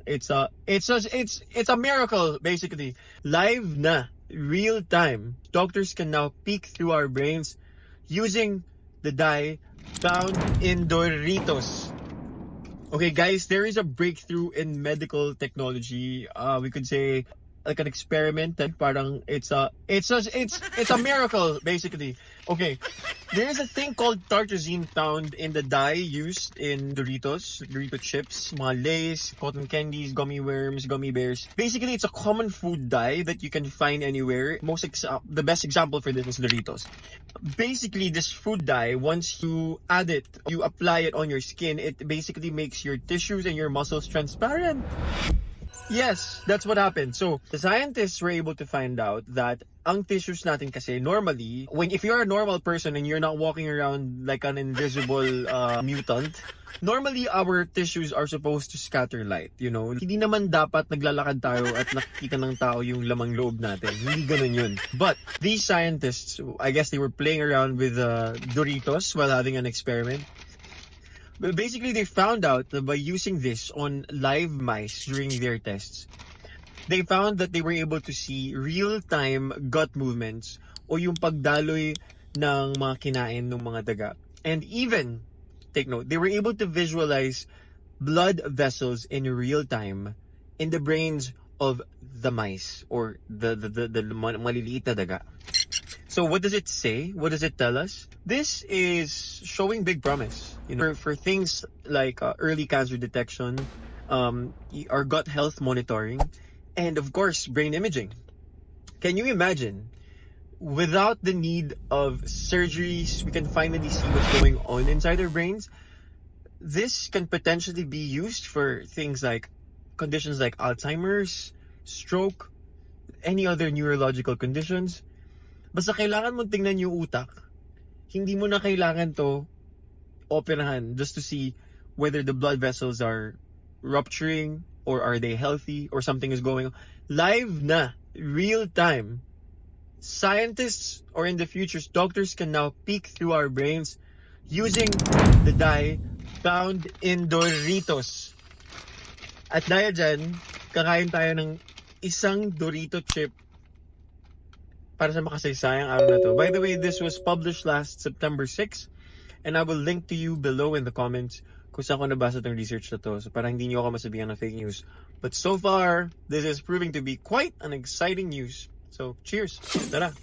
it's a miracle basically. Live na, real time. Doctors can now peek through our brains using the dye found in Doritos. Okay, guys, there is a breakthrough in medical technology. We could say like an experiment that parang it's a miracle basically. Okay, there is a thing called tartrazine found in the dye used in Doritos, Dorito chips, mga Lays, cotton candies, gummy worms, gummy bears. Basically, it's a common food dye that you can find anywhere. The best example for this is Doritos. Basically, this food dye, once you add it, you apply it on your skin, it basically makes your tissues and your muscles transparent. Yes, that's what happened. So, the scientists were able to find out that ang tissues natin kasi normally, if you're a normal person and you're not walking around like an invisible mutant, normally our tissues are supposed to scatter light, you know. Hindi naman dapat naglalakad tayo at nakikita ng tao yung lamang loob natin. Hindi ganun yun. But these scientists, I guess they were playing around with Doritos while having an experiment. But basically, they found out that by using this on live mice during their tests, they found that they were able to see real-time gut movements o yung pagdaloy ng mga kinain ng mga daga. And even, take note, they were able to visualize blood vessels in real time in the brains of the mice or the maliliit na daga. So what does it say? What does it tell us? This is showing big promise, you know, for things like early cancer detection, our gut health monitoring, and of course, brain imaging. Can you imagine? Without the need of surgeries, we can finally see what's going on inside our brains. This can potentially be used for things like conditions like Alzheimer's, stroke, any other neurological conditions. Basta kailangan mong tingnan yung utak. Hindi mo na kailangan to operahan just to see whether the blood vessels are rupturing or are they healthy or something is going on. Live na, real time. Scientists or in the future, doctors can now peek through our brains using the dye found in Doritos. At dahil dyan, kakain tayo ng isang Dorito chip para sa makasaysayang araw na to. By the way, this was published last September 6 and I will link to you below in the comments kung saan ko nabasa itong research na to. So para hindi nyo ako masabihan ng fake news. But so far, this is proving to be quite an exciting news. So cheers! Tara!